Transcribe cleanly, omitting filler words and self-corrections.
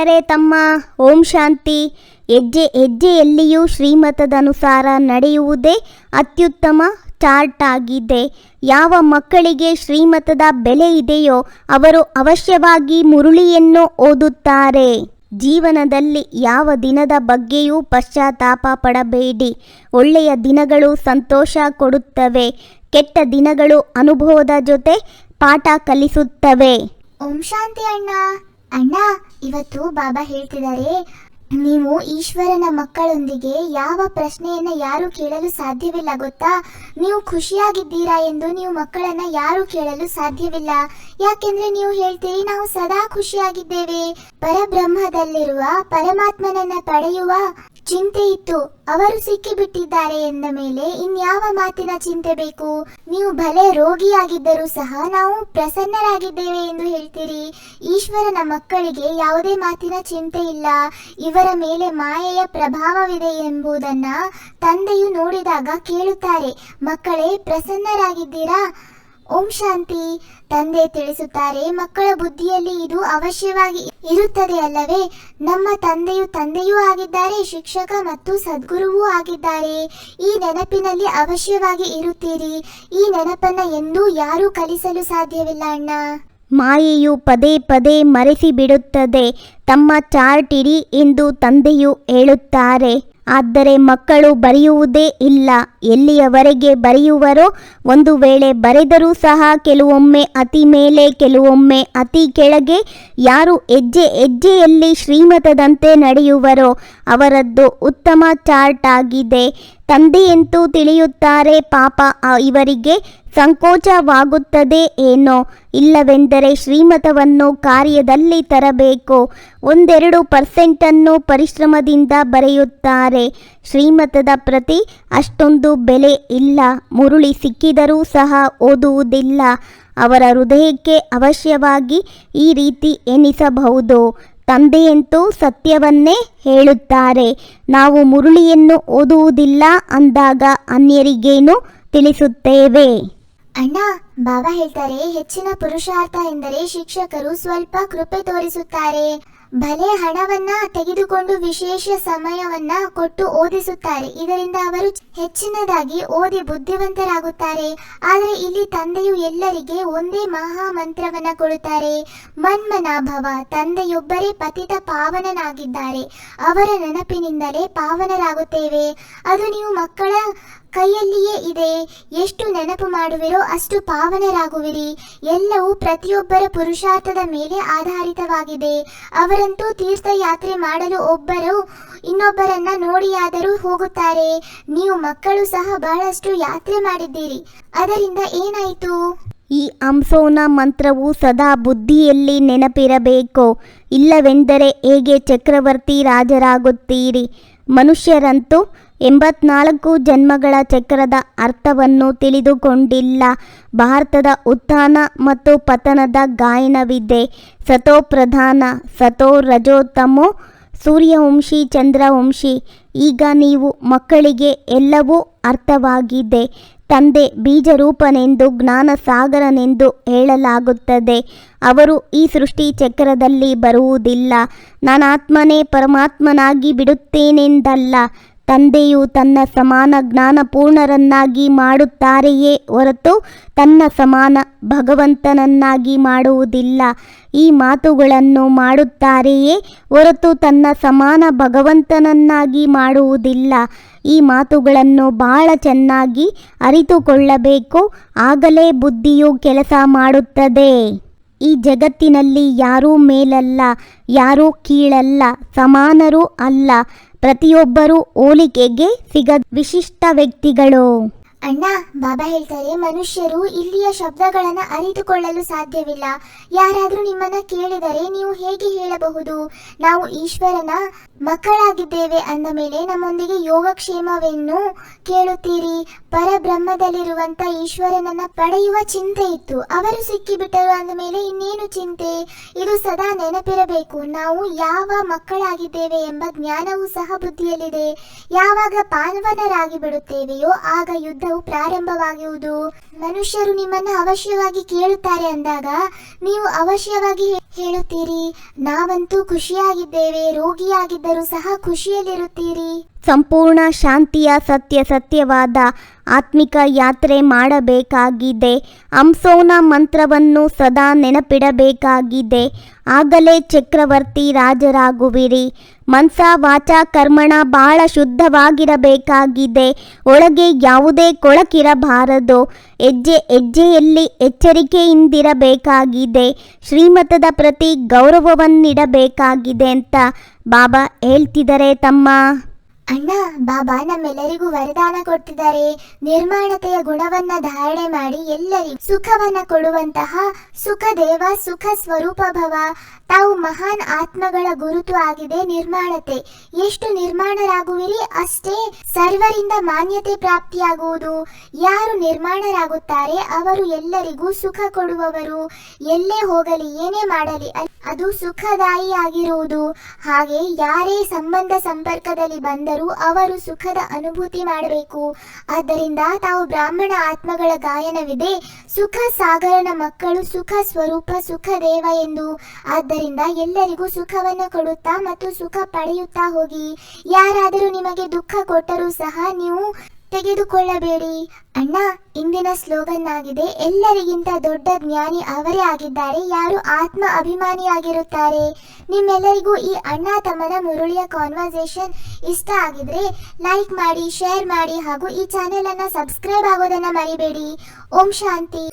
ಗೆಳೆಯರೇ ತಮ್ಮ ಓಂ ಶಾಂತಿ. ಹೆಜ್ಜೆ ಹೆಜ್ಜೆಯಲ್ಲಿಯೂ ಶ್ರೀಮತದನುಸಾರ ನಡೆಯುವುದೇ ಅತ್ಯುತ್ತಮ ಚಾರ್ಟ್ ಆಗಿದೆ. ಯಾವ ಮಕ್ಕಳಿಗೆ ಶ್ರೀಮತದ ಬೆಲೆ ಇದೆಯೋ ಅವರು ಅವಶ್ಯವಾಗಿ ಮುರುಳಿಯನ್ನು ಓದುತ್ತಾರೆ. ಜೀವನದಲ್ಲಿ ಯಾವ ದಿನದ ಬಗ್ಗೆಯೂ ಪಶ್ಚಾತ್ತಾಪ ಪಡಬೇಡಿ. ಒಳ್ಳೆಯ ದಿನಗಳು ಸಂತೋಷ ಕೊಡುತ್ತವೆ, ಕೆಟ್ಟ ದಿನಗಳು ಅನುಭವದ ಜೊತೆ ಪಾಠ ಕಲಿಸುತ್ತವೆ. ಓಂ ಶಾಂತಿ ಅಣ್ಣ. ಅಣ್ಣ, ಇವತ್ತು ಬಾಬಾ ಹೇಳ್ತಿದ್ದಾರೆ, ನೀವು ಈಶ್ವರನ ಮಕ್ಕಳೊಂದಿಗೆ ಯಾವ ಪ್ರಶ್ನೆಯನ್ನ ಯಾರು ಕೇಳಲು ಸಾಧ್ಯವಿಲ್ಲ ಗೊತ್ತಾ? ನೀವು ಖುಷಿಯಾಗಿದ್ದೀರಾ ಎಂದು ನೀವು ಮಕ್ಕಳನ್ನ ಯಾರು ಕೇಳಲು ಸಾಧ್ಯವಿಲ್ಲ. ಯಾಕೆಂದ್ರೆ ನೀವು ಹೇಳ್ತೀರಿ ನಾವು ಸದಾ ಖುಷಿಯಾಗಿದ್ದೇವೆ. ಪರಬ್ರಹ್ಮದಲ್ಲಿರುವ ಪರಮಾತ್ಮನನ್ನ ಪಡೆಯುವ ಚಿಂತೆ ಇತ್ತು, ಅವರು ಸಿಕ್ಕಿಬಿಟ್ಟಿದ್ದಾರೆ ಎಂದ ಮೇಲೆ ಇನ್ಯಾವ ಮಾತಿನ ಚಿಂತೆ ಬೇಕು? ನೀವು ಭಲೆ ರೋಗಿಯಾಗಿದ್ದರೂ ಸಹ ನಾವು ಪ್ರಸನ್ನರಾಗಿದ್ದೇವೆ ಎಂದು ಹೇಳ್ತೀರಿ. ಈಶ್ವರನ ಮಕ್ಕಳಿಗೆ ಯಾವುದೇ ಮಾತಿನ ಚಿಂತೆ ಇಲ್ಲ. ಇವರ ಮೇಲೆ ಮಾಯೆಯ ಪ್ರಭಾವವಿದೆ ಎಂಬುದನ್ನ ತಂದೆಯು ನೋಡಿದಾಗ ಕೇಳುತ್ತಾರೆ, ಮಕ್ಕಳೇ ಪ್ರಸನ್ನರಾಗಿದ್ದೀರಾ? ಓಂ ಶಾಂತಿ. ತಂದೆ ತಿಳಿಸುತ್ತಾರೆ, ಮಕ್ಕಳ ಬುದ್ಧಿಯಲ್ಲಿ ಇದು ಅವಶ್ಯವಾಗಿ ಇರುತ್ತದೆ ಅಲ್ಲವೇ? ನಮ್ಮ ತಂದೆಯೂ ಆಗಿದ್ದಾರೆ, ಶಿಕ್ಷಕ ಮತ್ತು ಸದ್ಗುರುವೂ ಆಗಿದ್ದಾರೆ. ಈ ನೆನಪಿನಲ್ಲಿ ಅವಶ್ಯವಾಗಿ ಇರುತ್ತೀರಿ. ಈ ನೆನಪನ್ನ ಎಂದೂ ಯಾರೂ ಕಲಿಸಲು ಸಾಧ್ಯವಿಲ್ಲ ಅಣ್ಣ. ಮಾಯೆಯು ಪದೇ ಪದೇ ಮರೆಸಿ ಬಿಡುತ್ತದೆ. ತಮ್ಮ ಚಾರ್ಟ್ ಇಡಿ ಎಂದು ತಂದೆಯು ಹೇಳುತ್ತಾರೆ. ಆದರೆ ಮಕ್ಕಳು ಬರೆಯುವುದೇ ಇಲ್ಲ. ಎಲ್ಲಿಯವರೆಗೆ ಬರೆಯುವರೋ, ಒಂದು ವೇಳೆ ಬರೆದರೂ ಸಹ ಕೆಲವೊಮ್ಮೆ ಅತಿ ಮೇಲೆ ಕೆಲವೊಮ್ಮೆ ಅತಿ ಕೆಳಗೆ. ಯಾರು ಹೆಜ್ಜೆ ಹೆಜ್ಜೆಯಲ್ಲಿ ಶ್ರೀಮತದಂತೆ ನಡೆಯುವರೋ ಅವರದ್ದು ಉತ್ತಮ ಚಾರ್ಟ್ ಆಗಿದೆ. ತಂದೆಯಂತೂ ತಿಳಿಯುತ್ತಾರೆ, ಪಾಪ ಇವರಿಗೆ ಸಂಕೋಚವಾಗುತ್ತದೆ ಏನೋ. ಇಲ್ಲವೆಂದರೆ ಶ್ರೀಮತವನ್ನು ಕಾರ್ಯದಲ್ಲಿ ತರಬೇಕು. 1-2% ಪರಿಶ್ರಮದಿಂದ ಬರೆಯುತ್ತಾರೆ. ಶ್ರೀಮತದ ಪ್ರತಿ ಅಷ್ಟೊಂದು ಬೆಲೆ ಇಲ್ಲ. ಮುರುಳಿ ಸಿಕ್ಕಿದರೂ ಸಹ ಓದುವುದಿಲ್ಲ. ಅವರ ಹೃದಯಕ್ಕೆ ಅವಶ್ಯವಾಗಿ ಈ ರೀತಿ ಎನಿಸಬಹುದು. ತಂದೆಯಂತೂ ಸತ್ಯವನ್ನೇ ಹೇಳುತ್ತಾರೆ. ನಾವು ಮುರುಳಿಯನ್ನು ಓದುವುದಿಲ್ಲ ಅಂದಾಗ ಅನ್ಯರಿಗೇನು ತಿಳಿಸುತ್ತೇವೆ? ಅಣ್ಣ, ಬಾಬಾ ಹೇಳ್ತಾರೆ, ಹೆಚ್ಚಿನ ಪುರುಷಾರ್ಥ ಎಂದರೆ ಶಿಕ್ಷಕರು ಸ್ವಲ್ಪ ಕೃಪೆ ತೋರಿಸುತ್ತಾರೆ. ಭಲೆ ಹಣವನ್ನ ತೆಗೆದುಕೊಂಡು ವಿಶೇಷ ಸಮಯವನ್ನ ಕೊಟ್ಟು ಓದಿಸುತ್ತಾರೆ. ಇದರಿಂದ ಅವರು ಹೆಚ್ಚಿನದಾಗಿ ಓದಿ ಬುದ್ಧಿವಂತರಾಗುತ್ತಾರೆ. ಆದರೆ ಇಲ್ಲಿ ತಂದೆಯು ಎಲ್ಲರಿಗೆ ಒಂದೇ ಮಹಾ ಮಂತ್ರವನ್ನ ಕೊಡುತ್ತಾರೆ, ಮನ್ಮನಾಭವ. ತಂದೆಯೊಬ್ಬರೇ ಪತಿತ ಪಾವನನಾಗಿದ್ದಾರೆ. ಅವರ ನೆನಪಿನಿಂದಲೇ ಪಾವನರಾಗುತ್ತೇವೆ. ಅದು ನೀವು ಮಕ್ಕಳ ಕೈಯಲ್ಲಿಯೇ ಇದೆ. ಎಷ್ಟು ನೆನಪು ಮಾಡುವಿರೋ ಅಷ್ಟು ಪಾವನರಾಗುವಿರಿ. ಎಲ್ಲವೂ ಪ್ರತಿಯೊಬ್ಬರ ಪುರುಷಾರ್ಥದ ಮೇಲೆ ಆಧಾರಿತವಾಗಿದೆ. ಅವರಂತೂ ತೀರ್ಥಯಾತ್ರೆ ಮಾಡಲು ಒಬ್ಬರು ಇನ್ನೊಬ್ಬರನ್ನ ನೋಡಿಯಾದರೂ ಹೋಗುತ್ತಾರೆ. ನೀವು ಮಕ್ಕಳು ಸಹ ಬಹಳಷ್ಟು ಯಾತ್ರೆ ಮಾಡಿದ್ದೀರಿ. ಅದರಿಂದ ಏನಾಯಿತು? ಈ ಅಂಸೋನ ಮಂತ್ರವು ಸದಾ ಬುದ್ಧಿಯಲ್ಲಿ ನೆನಪಿರಬೇಕು. ಇಲ್ಲವೆಂದರೆ ಹೇಗೆ ಚಕ್ರವರ್ತಿ ರಾಜರಾಗುತ್ತೀರಿ? ಮನುಷ್ಯರಂತೂ 84 ಜನ್ಮಗಳ ಚಕ್ರದ ಅರ್ಥವನ್ನು ತಿಳಿದುಕೊಂಡಿಲ್ಲ. ಭಾರತದ ಉತ್ಥಾನ ಮತ್ತು ಪತನದ ಗಾಯನವಿದೆ. ಸತೋ ಪ್ರಧಾನ, ಸತೋ ರಜೋತಮೋ, ಸೂರ್ಯವಂಶಿ, ಚಂದ್ರವಂಶಿ. ಈಗ ನೀವು ಮಕ್ಕಳಿಗೆ ಎಲ್ಲವೂ ಅರ್ಥವಾಗಿದೆ. ತಂದೆ ಬೀಜರೂಪನೆಂದು, ಜ್ಞಾನಸಾಗರನೆಂದು ಹೇಳಲಾಗುತ್ತದೆ. ಅವರು ಈ ಸೃಷ್ಟಿ ಚಕ್ರದಲ್ಲಿ ಬರುವುದಿಲ್ಲ. ನಾನಾತ್ಮನೇ ಪರಮಾತ್ಮನಾಗಿ ಬಿಡುತ್ತೇನೆಂದಲ್ಲ. ತಂದೆಯು ತನ್ನ ಸಮಾನ ಜ್ಞಾನಪೂರ್ಣರನ್ನಾಗಿ ಮಾಡುತ್ತಾರೆಯೇ ಹೊರತು ತನ್ನ ಸಮಾನ ಭಗವಂತನನ್ನಾಗಿ ಮಾಡುವುದಿಲ್ಲ. ಈ ಮಾತುಗಳನ್ನು ಮಾಡುತ್ತಾರೆಯೇ ಹೊರತು ತನ್ನ ಸಮಾನ ಭಗವಂತನನ್ನಾಗಿ ಮಾಡುವುದಿಲ್ಲ. ಈ ಮಾತುಗಳನ್ನು ಬಹಳ ಚೆನ್ನಾಗಿ ಅರಿತುಕೊಳ್ಳಬೇಕು. ಆಗಲೇ ಬುದ್ಧಿಯು ಕೆಲಸ ಮಾಡುತ್ತದೆ. ಈ ಜಗತ್ತಿನಲ್ಲಿ ಯಾರೂ ಮೇಲಲ್ಲ, ಯಾರೂ ಕೀಳಲ್ಲ, ಸಮಾನರೂ ಅಲ್ಲ. ಪ್ರತಿಯೊಬ್ಬರೂ ಹೋಲಿಕೆಗೆ ಸಿಗದ ವಿಶಿಷ್ಟ ವ್ಯಕ್ತಿಗಳು. ಅಣ್ಣ, ಬಾಬಾ ಹೇಳ್ತಾರೆ, ಮನುಷ್ಯರು ಇಲ್ಲಿಯ ಶಬ್ದಗಳನ್ನ ಅರಿತುಕೊಳ್ಳಲು ಸಾಧ್ಯವಿಲ್ಲ. ಯಾರಾದ್ರೂ ನಿಮ್ಮನ್ನ ಕೇಳಿದರೆ ನೀವು ಹೇಗೆ ಹೇಳಬಹುದು, ನಾವು ಈಶ್ವರನ ಮಕ್ಕಳಾಗಿದ್ದೇವೆ ಅಂದ ಮೇಲೆ ನಮ್ಮೊಂದಿಗೆ ಯೋಗಕ್ಷೇಮವನ್ನು ಕೇಳುತ್ತೀರಿ? ಪರಬ್ರಹ್ಮದಲ್ಲಿರುವಂತ ಈಶ್ವರನನ್ನ ಪಡೆಯುವ ಚಿಂತೆ ಇತ್ತು, ಅವರು ಸಿಕ್ಕಿಬಿಟ್ಟರು ಅಂದ ಮೇಲೆ ಇನ್ನೇನು ಚಿಂತೆ? ಇದು ಸದಾ ನೆನಪಿರಬೇಕು. ನಾವು ಯಾವ ಮಕ್ಕಳಾಗಿದ್ದೇವೆ ಎಂಬ ಜ್ಞಾನವೂ ಸಹ ಬುದ್ಧಿಯಲ್ಲಿದೆ. ಯಾವಾಗ ಪಾವನರಾಗಿ ಬಿಡುತ್ತೇವೆಯೋ ಆಗ ಯುದ್ಧವು ಪ್ರಾರಂಭವಾಗುವುದು. ಮನುಷ್ಯರು ನಿಮ್ಮನ್ನ ಅವಶ್ಯವಾಗಿ ಕೇಳುತ್ತಾರೆ ಅಂದಾಗ ನೀವು ಅವಶ್ಯವಾಗಿ ಹೇಳುತ್ತೀರಿ. ನಾವಂತೂ ಖುಷಿಯಾಗಿದ್ದೇವೆ, ರೋಗಿಯಾಗಿದ್ದರೂ ಸಹ ಖುಷಿಯಲ್ಲಿರುತ್ತೀರಿ. ಸಂಪೂರ್ಣ ಶಾಂತಿಯ ಸತ್ಯವಾದ ಆತ್ಮಿಕ ಯಾತ್ರೆ ಮಾಡಬೇಕಾಗಿದೆ. ಹಂಸೋನ ಮಂತ್ರವನ್ನು ಸದಾ ನೆನಪಿಡಬೇಕಾಗಿದೆ. ಆಗಲೇ ಚಕ್ರವರ್ತಿ ರಾಜರಾಗುವಿರಿ. ಮನಸ ವಾಚ ಕರ್ಮಣ ಬಹಳ ಶುದ್ಧವಾಗಿರಬೇಕಾಗಿದೆ. ಒಳಗೆ ಯಾವುದೇ ಕೊಳಕಿರಬಾರದು. ಹೆಜ್ಜೆಯಲ್ಲಿ ಎಚ್ಚರಿಕೆಯಿಂದಿರಬೇಕಾಗಿದೆ. ಶ್ರೀಮತದ ಪ್ರತಿ ಗೌರವವನ್ನಿಡಬೇಕಾಗಿದೆ ಅಂತ ಬಾಬಾ ಹೇಳ್ತಿದ್ದಾರೆ ತಮ್ಮ. ಅಣ್ಣ, ಬಾಬಾ ನಮ್ಮೆಲ್ಲರಿಗೂ ವರದಾನ ಕೊಡ್ತಿದ್ದಾರೆ. ನಿರ್ಮಾಣತೆಯ ಗುಣವನ್ನ ಧಾರಣೆ ಮಾಡಿ ಎಲ್ಲರಿಗೂ ಸುಖವನ್ನ ಕೊಡುವಂತಹ ಸುಖದೇವ, ಸುಖ ಸ್ವರೂಪ ಭವ. ತಾವು ಮಹಾನ್ ಆತ್ಮಗಳ ಗುರುತು ಆಗಿದೆ ನಿರ್ಮಾಣತೆ. ಎಷ್ಟು ನಿರ್ಮಾಣರಾಗುವಿರಿ ಅಷ್ಟೇ ಸರ್ವರಿಂದ ಮಾನ್ಯತೆ ಪ್ರಾಪ್ತಿಯಾಗುವುದು. ಯಾರು ನಿರ್ಮಾಣರಾಗುತ್ತಾರೆ ಅವರು ಎಲ್ಲರಿಗೂ ಸುಖ ಕೊಡುವವರು. ಎಲ್ಲೇ ಹೋಗಲಿ, ಏನೇ ಮಾಡಲಿ ಅದು ಸುಖದಾಯಿಯಾಗಿರುವುದು. ಹಾಗೆ ಯಾರೇ ಸಂಬಂಧ ಸಂಪರ್ಕದಲ್ಲಿ ಬಂದರೂ ಅವರು ಸುಖದ ಅನುಭೂತಿ ಮಾಡಬೇಕು. ಆದ್ದರಿಂದ ತಾವು ಬ್ರಾಹ್ಮಣ ಆತ್ಮಗಳ ಗಾಯನವಿದೆ, ಸುಖ ಸಾಗರನ ಮಕ್ಕಳು, ಸುಖ ಸ್ವರೂಪ, ಸುಖ ದೇವ ಎಂದು. ಆದ್ದರಿಂದ ಎಲ್ಲರಿಗೂ ಸುಖವನ್ನು ಕೊಡುತ್ತಾ ಮತ್ತು ಸುಖ ಪಡೆಯುತ್ತಾ ಹೋಗಿ. ಯಾರಾದರೂ ನಿಮಗೆ ದುಃಖ ಕೊಟ್ಟರೂ ಸಹ ನೀವು ತೆಗೆದುಕೊಳ್ಳಬೇಡಿ. ಅಣ್ಣ, ಇಂದಿನ ಸ್ಲೋಗನ್ ಆಗಿದೆ, ಎಲ್ಲರಿಗಿಂತ ದೊಡ್ಡ ಜ್ಞಾನಿ ಅವರೇ ಆಗಿದ್ದಾರೆ ಯಾರು ಆತ್ಮ ಅಭಿಮಾನಿಯಾಗಿರುತ್ತಾರೆ. ನಿಮ್ಮೆಲ್ಲರಿಗೂ ಈ ಅಣ್ಣ ತಮ್ಮನ ಮುರುಳಿಯ ಕಾನ್ವರ್ಸೇಷನ್ ಇಷ್ಟ ಆಗಿದ್ರೆ ಲೈಕ್ ಮಾಡಿ, ಶೇರ್ ಮಾಡಿ ಹಾಗೂ ಈ ಚಾನೆಲ್ ಅನ್ನ ಸಬ್ಸ್ಕ್ರೈಬ್ ಆಗೋದನ್ನ ಮರಿಬೇಡಿ. ಓಂ ಶಾಂತಿ.